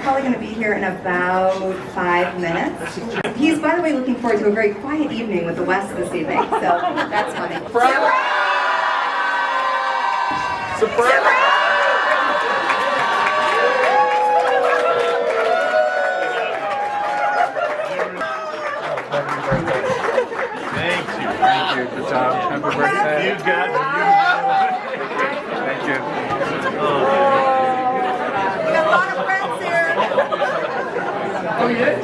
probably going to be here in about 5 minutes. He's, by the way, looking forward to a very quiet evening with the West this evening, so that's funny. Surprise! Thank you. Good job. Happy birthday. You got it. Thank you. We got a lot of friends here. Oh, yeah?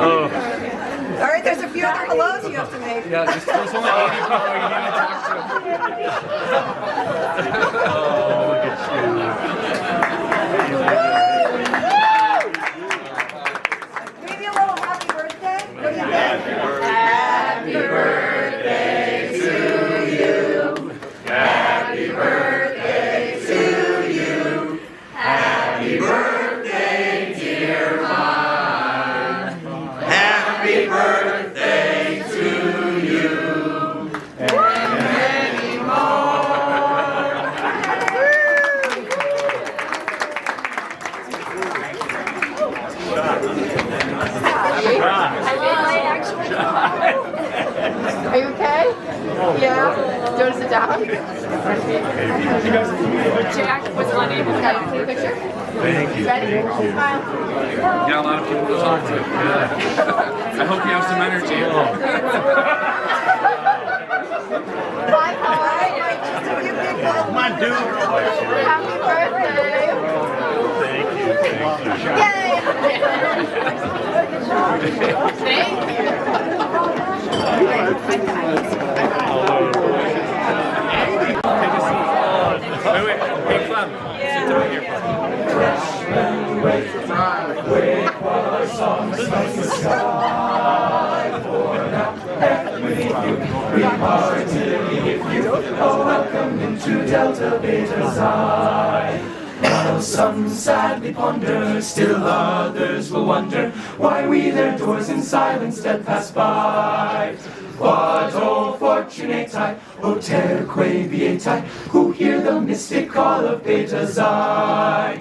Oh. All right, there's a few other hellos you have to make. Yeah, there's only 80 people you need to talk to. Oh, look at you. Maybe a little happy birthday? What do you think? Happy birthday to you. Happy birthday to you. Happy birthday, dear mine. Happy birthday to you. And many more. Are you okay? Yeah? Do you want to sit down? Jack was unable to take a picture. Thank you. Ready? Smile. Got a lot of people to talk to. I hope you have some energy. Bye, bye. Come on, dude. Happy birthday. Thank you. Yay. Thank you. Wait. Hey, Clem. Sit down here. Welcome into Delta Beta Xi. While some sadly ponder, still others will wonder why we their doors in silence steadfast by. What O Fortunati, O Terque Vietae, who hear the mystic call of Beta Xi.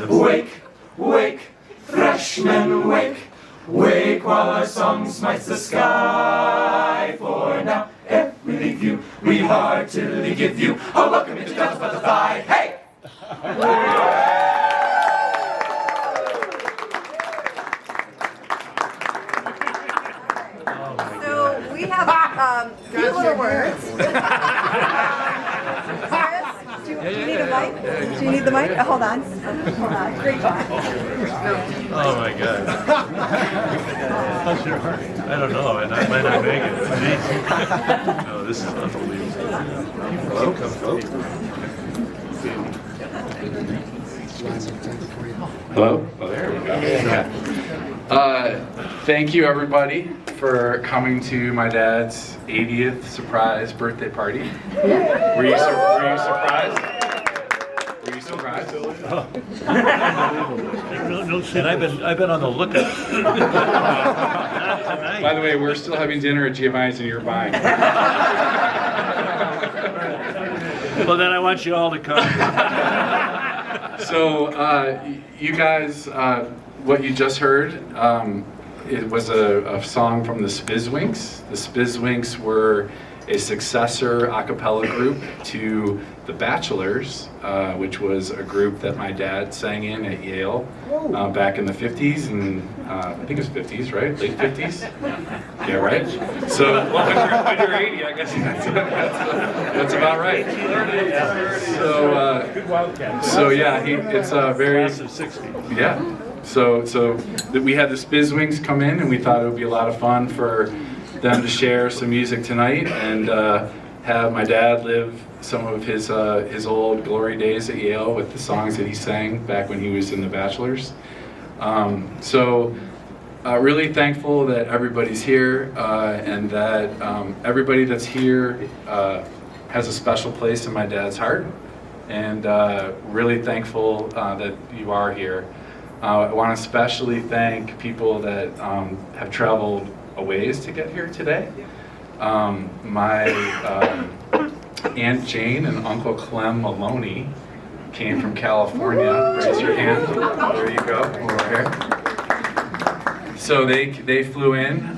Wake, wake, freshmen, wake, wake while our song smites the sky. For now, every leaf you, we heartily give you a welcome into Delta Beta Xi. Hey! So we have a few little words. Chris, do you need a mic? Do you need the mic? Hold on. Great job. Oh my God. How's your heart? I don't know, and I might not make it. Jeez. No, this is unbelievable. Hello? Oh, there we go. Yeah. Thank you, everybody, for coming to my dad's 80th surprise birthday party. Were you surprised? Were you surprised? And I've been on the lookout. Not tonight. By the way, we're still having dinner at Giovanni's and you're buying. Well, then I want you all to come. So, you guys, what you just heard, it was a song from the Spizwinks. The Spizwinks were a successor a cappella group to The Bachelors, which was a group that my dad sang in at Yale back in the 50s, and I think it was 50s, right? Late 50s? Yeah, right? So when you're 80, I guess that's about right. So yeah, it's a very... Class of 60. Yeah. So we had the Spizwinks come in, and we thought it would be a lot of fun for them to share some music tonight and have my dad live some of his old glory days at Yale with the songs that he sang back when he was in The Bachelors. Really thankful that everybody's here and that everybody that's here has a special place in my dad's heart, and really thankful that you are here. I want to especially thank people that have traveled a ways to get here today. My Aunt Jane and Uncle Clem Maloney came from California. Raise your hand. There you go, over here. So they flew in.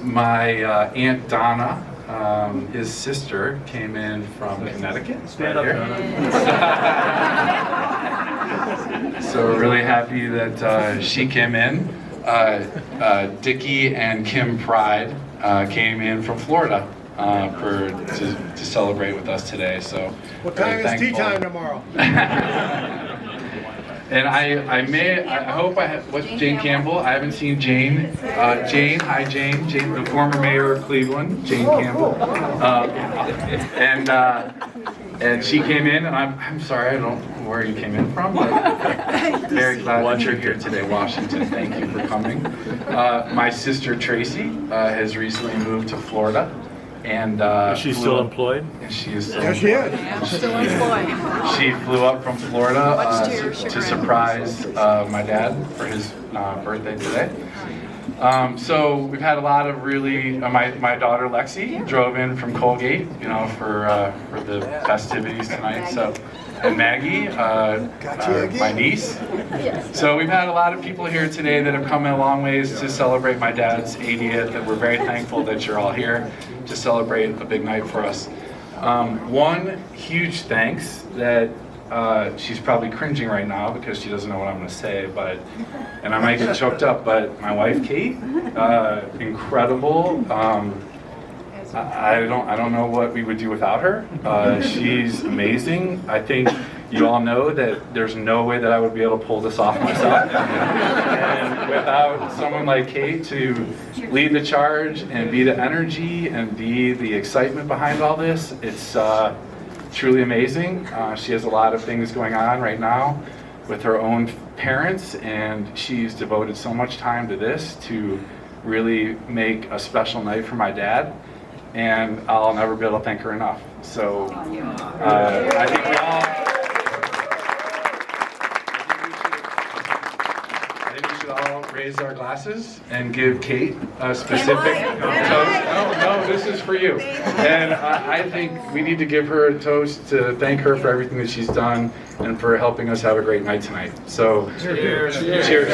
My Aunt Donna, his sister, came in from Connecticut. Stand up, Donna. So we're really happy that she came in. Dickie and Kim Pride came in from Florida to celebrate with us today. So What time is tea time tomorrow? And I hope I have, what's Jane Campbell? I haven't seen Jane. Jane, hi Jane. Jane, the former mayor of Cleveland, Jane Campbell. And she came in, and I'm sorry, I don't know where you came in from, but very glad that you're here today, Washington. Thank you for coming. My sister Tracy has recently moved to Florida. And Is she still employed? And she is still Yes, she is. Still employed. She flew up from Florida Much to your to chagrin. surprise my dad for his birthday today. So we've had a lot of really. My daughter Lexi drove in from Colgate, for the festivities tonight. So, and Maggie, my niece. So we've had a lot of people here today that have come in a long ways to celebrate my dad's 80th, and we're very thankful that you're all here to celebrate a big night for us. One huge thanks that she's probably cringing right now because she doesn't know what I'm going to say, and I might get choked up, but my wife Kate, incredible. I don't know what we would do without her. She's amazing. I think you all know that there's no way that I would be able to pull this off myself. And without someone like Kate to lead the charge and be the energy and be the excitement behind all this, it's truly amazing. She has a lot of things going on right now with her own parents, and she's devoted so much time to this to really make a special night for my dad. And I'll never be able to thank her enough. So I think we should all raise our glasses and give Kate a specific toast. No, this is for you. And I think we need to give her a toast to thank her for everything that she's done and for helping us have a great night tonight. So cheers. Cheers.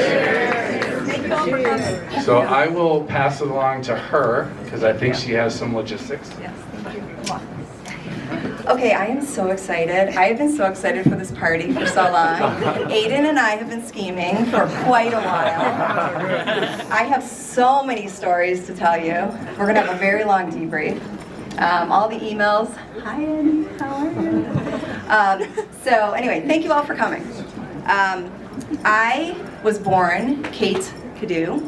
So I will pass it along to her because I think she has some logistics. Yes, thank you. Okay, I am so excited. I have been so excited for this party for so long. Aiden and I have been scheming for quite a while. I have so many stories to tell you. We're going to have a very long debrief. All the emails. Hi, Annie. How are you? So anyway, thank you all for coming. I was born Kate Cadieux.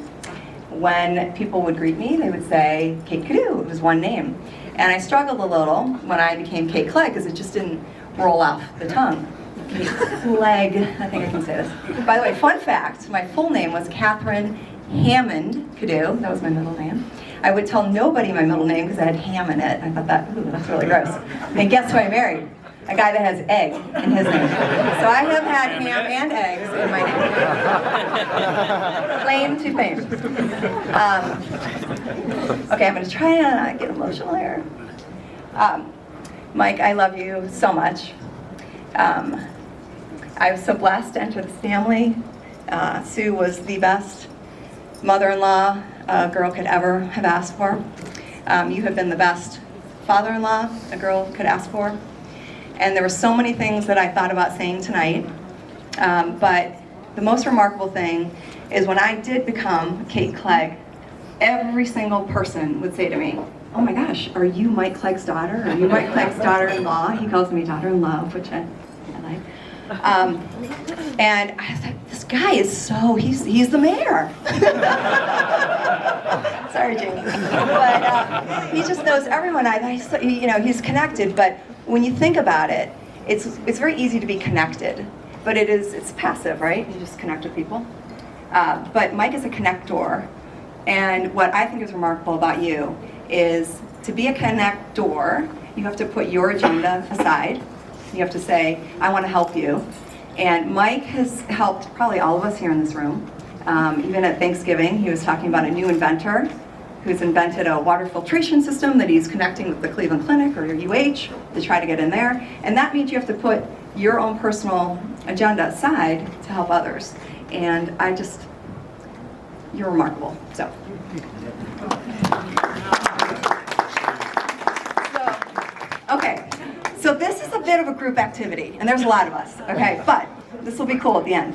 When people would greet me, they would say Kate Cadieux. It was one name. And I struggled a little when I became Kate Clegg because it just didn't roll off the tongue. Kate Clegg, I think I can say this. By the way, fun fact, my full name was Catherine Hammond Cadieux. That was my middle name. I would tell nobody my middle name because I had ham in it. I thought that's really gross. And guess who I married? A guy that has egg in his name. So I have had ham and eggs in my name. Claim to fame. Okay, I'm going to try to get emotional here. Mike, I love you so much. I was so blessed to enter this family. Sue was the best mother-in-law a girl could ever have asked for. You have been the best father-in-law a girl could ask for. And there were so many things that I thought about saying tonight, but the most remarkable thing is when I did become Kate Clegg, every single person would say to me, "Oh my gosh, are you Mike Clegg's daughter? Are you Mike Clegg's daughter-in-law?" He calls me daughter-in-law, which I like. And I was like, this guy is he's the mayor. Sorry, Jamie. But he just knows everyone. He's connected, but when you think about it, it's very easy to be connected, but it's passive, right? You just connect with people. But Mike is a connector, and what I think is remarkable about you is to be a connector, you have to put your agenda aside. You have to say, I want to help you. And Mike has helped probably all of us here in this room. Even at Thanksgiving, he was talking about a new inventor who's invented a water filtration system that he's connecting with the Cleveland Clinic or your UH to try to get in there. And that means you have to put your own personal agenda aside to help others. And you're remarkable. So. Okay, so this is a bit of a group activity, and there's a lot of us, okay, but this will be cool at the end.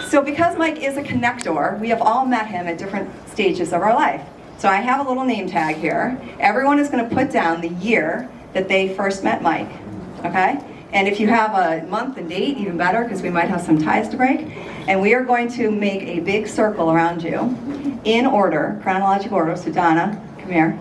So because Mike is a connector, we have all met him at different stages of our life. So I have a little name tag here. Everyone is going to put down the year that they first met Mike, okay? And if you have a month and date, even better, because we might have some ties to break. And we are going to make a big circle around you in order, chronological order. So Donna, come here.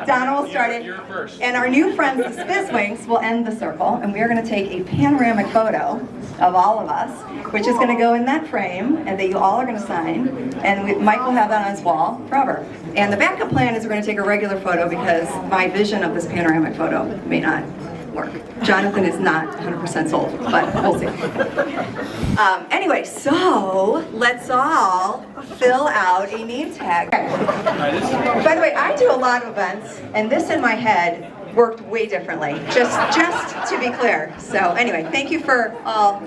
Donna will start it. You're first. And our new friends, the Spizwinks, will end the circle. And we are going to take a panoramic photo of all of us, which is going to go in that frame, and that you all are going to sign. And Mike will have that on his wall forever. And the backup plan is we're going to take a regular photo because my vision of this panoramic photo may not work. Jonathan is not 100% sold, but we'll see. Anyway, so let's all fill out a name tag. Okay. By the way, I do a lot of events, and this in my head worked way differently, just to be clear. So anyway, thank you for all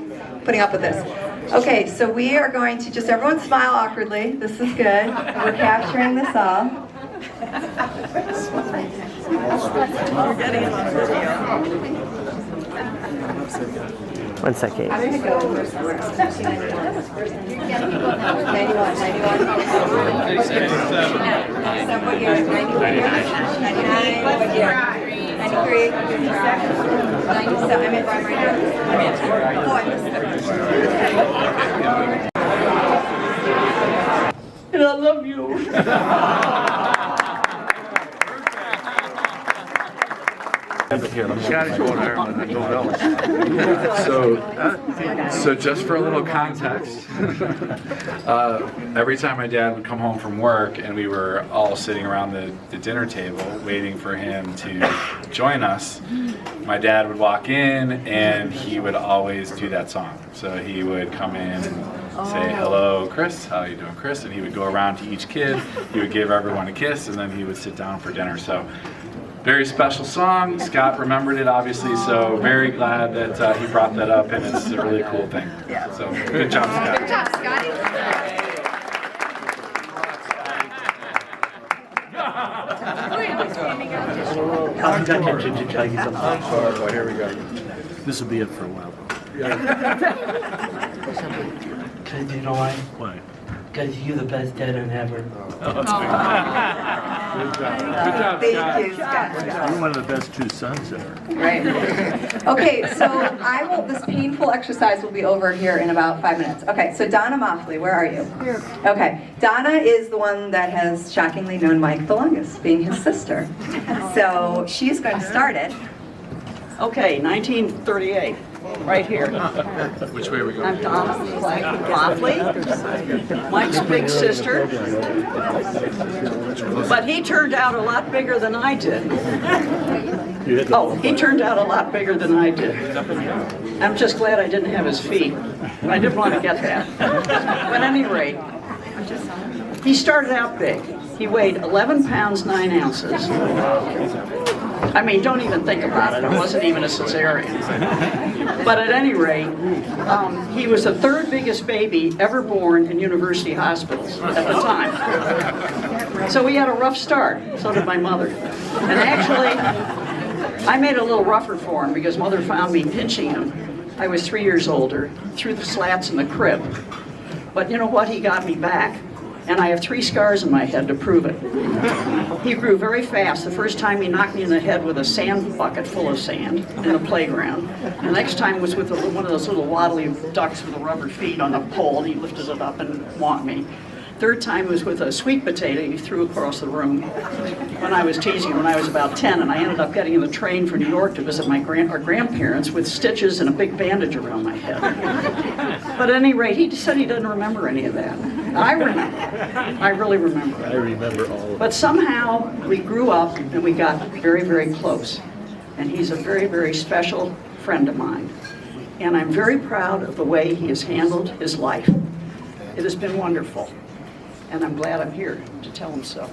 putting up with this. Okay, so we are going to just everyone smile awkwardly. This is good. We're capturing this all. You're getting it on video. 1 second. I'm going to go. 91, 91. What year? 91. 99. What year? 93. 97. I'm in right here. Oh, I missed it. And I love you. So just for a little context, every time my dad would come home from work and we were all sitting around the dinner table waiting for him to join us, my dad would walk in and he would always do that song. So he would come in and say, "Hello, Chris, how you doing, Chris?" And he would go around to each kid, he would give everyone a kiss, and then he would sit down for dinner. So very special song. Scott remembered it, obviously, so very glad that he brought that up, and it's a really cool thing. So good job, Scott. Good job, Scotty. I'm sorry, but here we go. This will be it for a while. Because you know why? Why? Because you're the best dad I've ever. Good job, Thank you, Scott. You're one of the best two sons ever. Right. Okay, so this painful exercise will be over here in about 5 minutes. Okay, so Donna Moffley, where are you? Here. Okay, Donna is the one that has shockingly known Mike the longest, being his sister. So she's going to start it. Okay, 1938, right here. Which way are we I'm going? Donna Moffley, Mike's big sister. But he turned out a lot bigger than I did. Oh, he turned out a lot bigger than I did. I'm just glad I didn't have his feet. I didn't want to get that. But at any rate, he started out big. He weighed 11 pounds, 9 ounces. I mean, don't even think about it. It wasn't even a cesarean. But at any rate, he was the third biggest baby ever born in university hospitals at the time. So we had a rough start. So did my mother. And actually, I made it a little rougher for him because Mother found me pinching him. I was 3 years older, through the slats in the crib. But you know what? He got me back. And I have 3 scars on my head to prove it. He grew very fast. The first time he knocked me in the head with a sand bucket full of sand in the playground. The next time was with one of those little waddly ducks with the rubber feet on a pole, and he lifted it up and walked me. Third time was with a sweet potato he threw across the room when I was teasing when I was about 10, and I ended up getting in the train for New York to visit our grandparents with stitches and a big bandage around my head. But at any rate, he said he doesn't remember any of that. I remember. I really remember. I remember all of it. But somehow we grew up and we got very, very close. And he's a very, very special friend of mine. And I'm very proud of the way he has handled his life. It has been wonderful. and I'm glad I'm here to tell him so.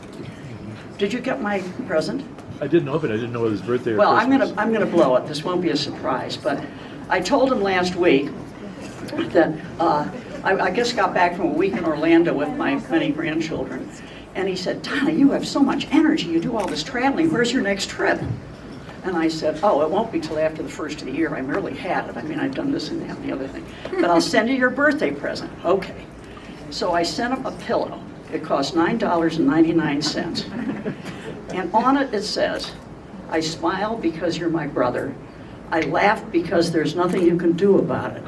Did you get my present? I didn't open it. I didn't know it was his birthday or Well, Christmas. I'm gonna blow it. This won't be a surprise, but I told him last week that I guess got back from a week in Orlando with my many grandchildren, and he said, "Donna, you have so much energy. You do all this traveling. Where's your next trip?" And I said, "Oh, it won't be till after the first of the year. I rarely had it. I mean, I've done this and that and the other thing. But I'll send you your birthday present." Okay. So I sent him a pillow. It cost $9.99. And on it, it says, "I smile because you're my brother. I laugh because there's nothing you can do about it."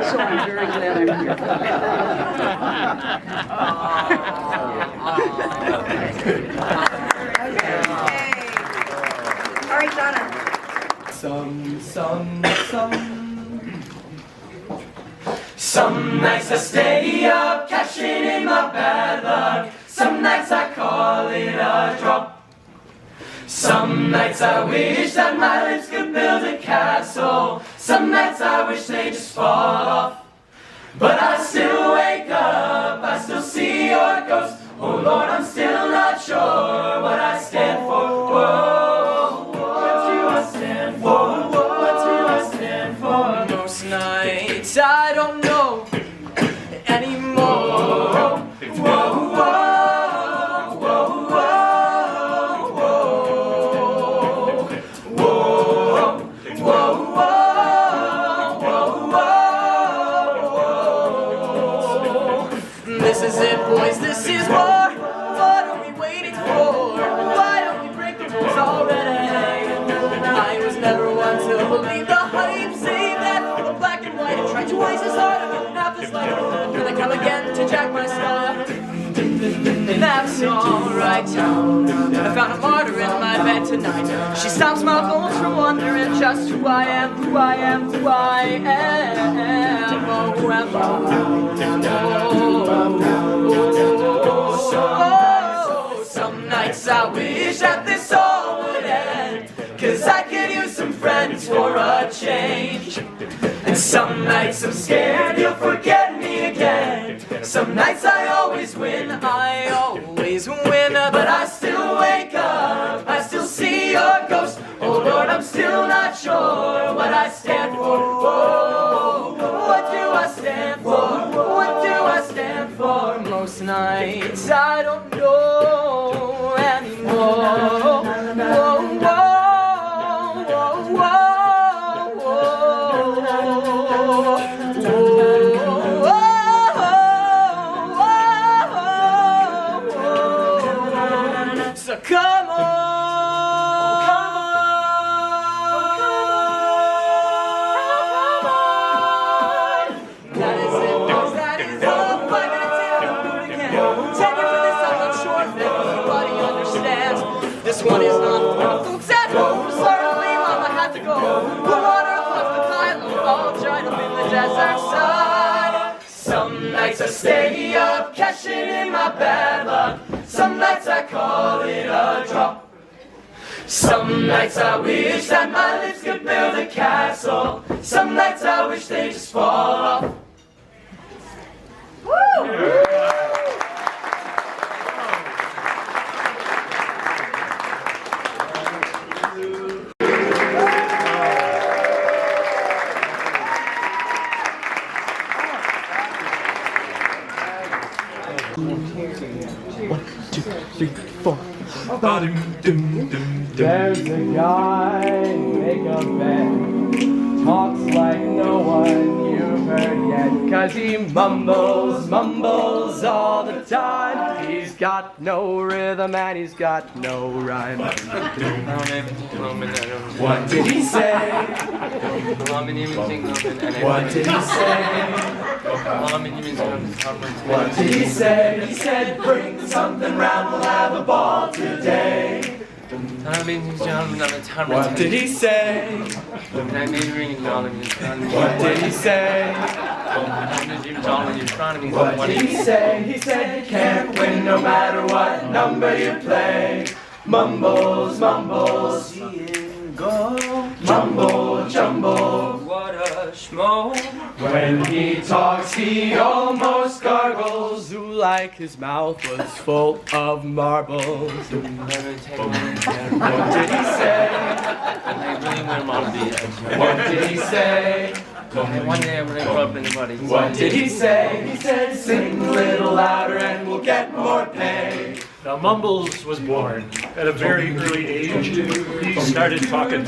So I'm very glad I'm here. All right, Donna. Some nights I stay up, cashing in my bad luck. Some nights I call it a drop. Some nights I wish that my lips could build a castle. Some nights I wish they just fall off. But I still wake up, I still see your ghost. Oh Lord, I'm still not sure what I stand for. Whoa, what do I stand for? What do I stand for? Most nights I don't know anymore. Whoa, whoa, whoa, whoa, whoa, whoa, whoa. This is it, boys, this is war. What are we waiting for? Why don't we break the rules already? I was never one to believe the hype, say that the black and white and try twice as hard and half as light. Then I come again to jack my style. That's alright. I found a martyr in my bed tonight. She stops my bones from wondering just who I am, who I am, who I am. Oh, who am I? Oh, some nights I wish that this all would end, 'cause I could use some friends for a change. And some nights I'm scared you'll forget me again. Some nights I always win, but I still wake up, I still see your ghost. Oh Lord, I'm still not sure what I stand for. Whoa, what do I stand for? What do I stand for? Most nights I don't know anymore. Whoa, whoa, whoa, whoa, whoa. So come on. That is it, boys, that is all. I'm gonna tell you again. 10 years of this, I'm not sure if everybody understands. This one is not for the folks at home. Certainly, Mom, I had to go. The water across the tile, all dried up in the desert side. Some nights I stay up, cashing in my bad luck. Some nights I call it a drop. Some nights I wish that my lips could build a castle. Some nights I wish they just fall off. There's a guy in makeup bed, talks like no one you've heard yet, 'cause he mumbles all the time. He's got no rhythm and he's got no rhyme. What did he say? What did he say? What did he say? He said, bring something round, we'll have a ball today. What did he say? What did he say? What did he say? He said you can't win no matter what number you play. Mumbles, mumbles, mumble, jumble. What a smoke. When he talks, he almost gargles. Like his mouth was full of marbles. What did he say? What did he say? One day I'm gonna grow up in the body. What did he say? He said, sing a little louder and we'll get more pay. Now Mumbles was born at a very early age. He started talking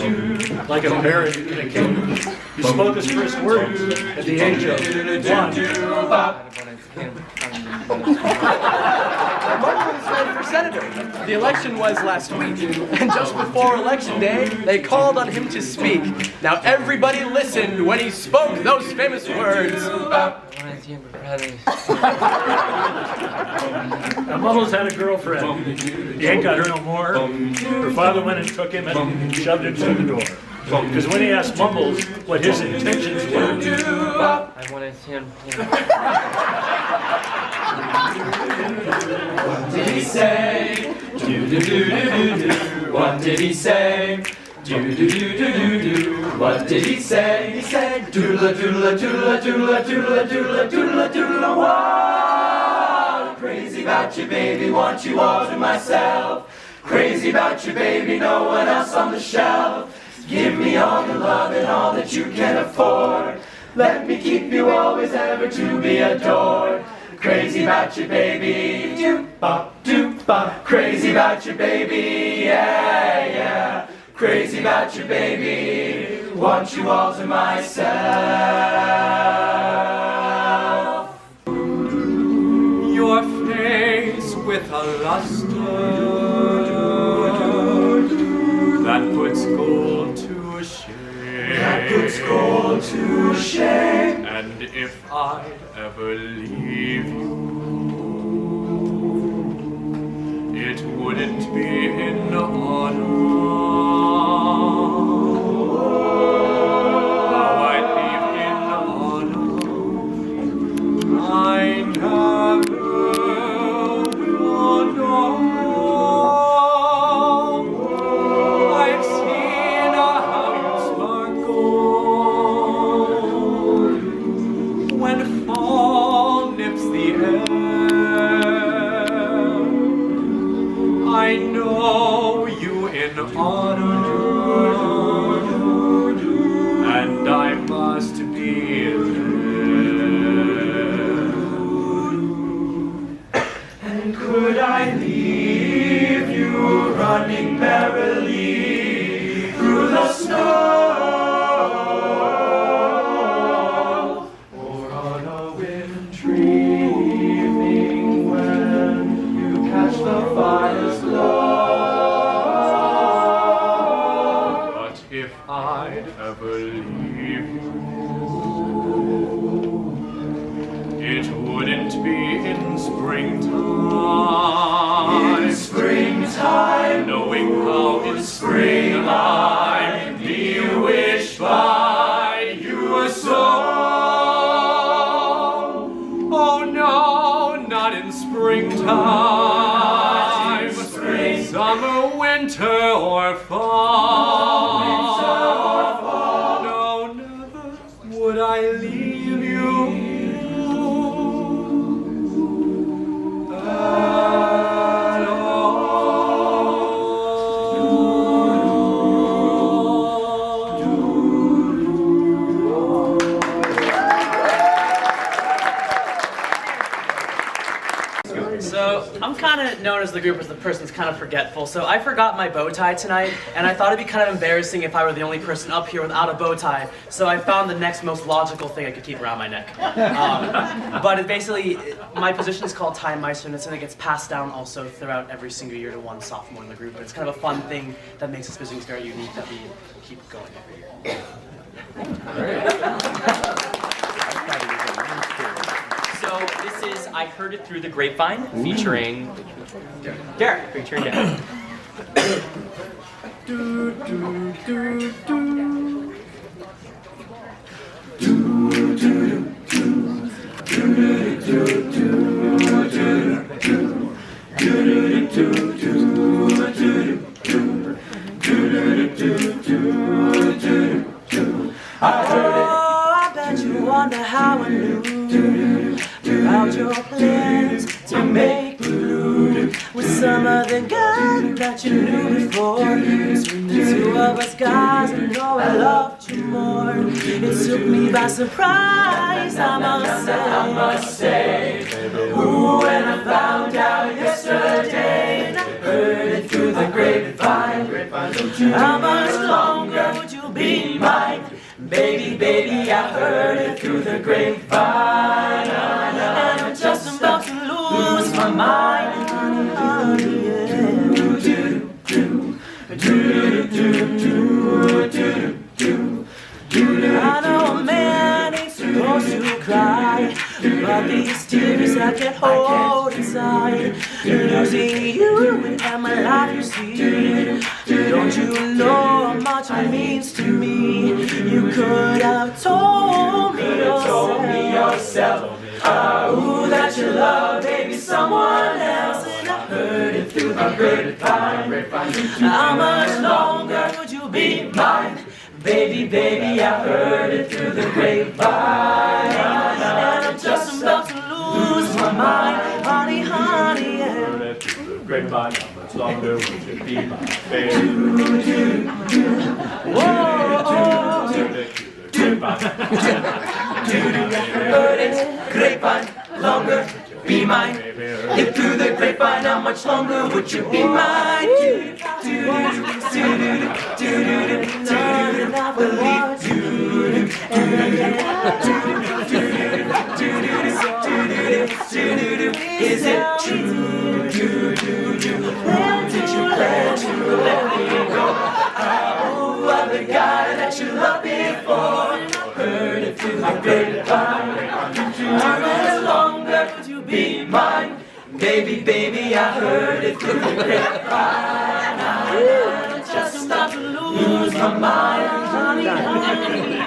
like a parrot in a cage. He spoke his first words at the age of 1. Mumbles ran for senator. The election was last week, and just before election day, they called on him to speak. Now everybody listened when he spoke those famous words. Now Mumbles had a girlfriend. He ain't got her no more. Her father went and took him and shoved him through the door. Because when he asked Mumbles what his intentions were, I wanted him. What did he say? Do-do-do-do-do-do. What did he say? Do-do-do-do-do-do. What did he say? He said, doodle doodle doodle doodle doodle doodle doodle doodle wow. Crazy about you, baby, want you all to myself. Crazy about you, baby, no one else on the shelf. Give me all the love and all that you can afford. Let me keep you always ever to be adored. Crazy about you, baby, doop-bop, doop-bop. Crazy about you, baby, yeah, yeah. Crazy about you, baby, want you all to myself. Your face with a luster that puts gold to shame. That puts gold to shame. And if I'd ever leave you, it wouldn't be in honor. How I'd leave in honor, I never will know. I've seen how you sparkle when fall nips the air. I know you in honor, and I must be there. And could I leave you running merrily through the snow, or on a wintry evening when you catch the fire's glow? But if I'd ever leave you, it wouldn't be in springtime. In springtime, Knowing how in spring I'm bewitched by you so. Oh no, not in springtime. Summer, winter, or fall. No, never would I leave you. At So I'm kind of known as the group as the person that's kind of forgetful. So I forgot my bow tie tonight, and I thought it'd be kind of embarrassing if I were the only person up here without a bow tie. So I found the next most logical thing I could keep around my neck. But it basically, my position is called Time Meister, and it's something that gets passed down also throughout every single year to one sophomore in the group. And it's kind of a fun thing that makes this business very unique that we keep going every year. So this is I Heard It Through the Grapevine, featuring Derek. Featuring Derek. I heard it. some other guy that you knew before. Between the two of us guys, I know I loved you more. It took me by surprise, I must say. Ooh, when I found out yesterday, and I heard it through the grapevine. How much longer would you be mine? Baby, baby, I heard it through the grapevine. And I'm just about to lose my mind. Honey, I know a man ain't supposed to cry, but these tears I can't hold inside. Losing you and my life, you see. Don't you know how much it means to me? You could have told me yourself. Ooh, that you love, baby, someone else. And I heard it through the grapevine. How much longer would you be mine? Baby, baby, I heard it through the grapevine. And I'm just about to lose my mind. Honey, honey, yeah. Grapevine, how much longer would you be my baby? Heard it, grapevine, longer, be mine. If through the grapevine, how much longer would you be mine? Is it true? Did you plan to let me go? Oh, other guy that you loved before. Heard it through the grapevine. How much longer would you be mine? Baby, baby, I heard it through the grapevine. I'm just about to lose my mind. Honey, honey.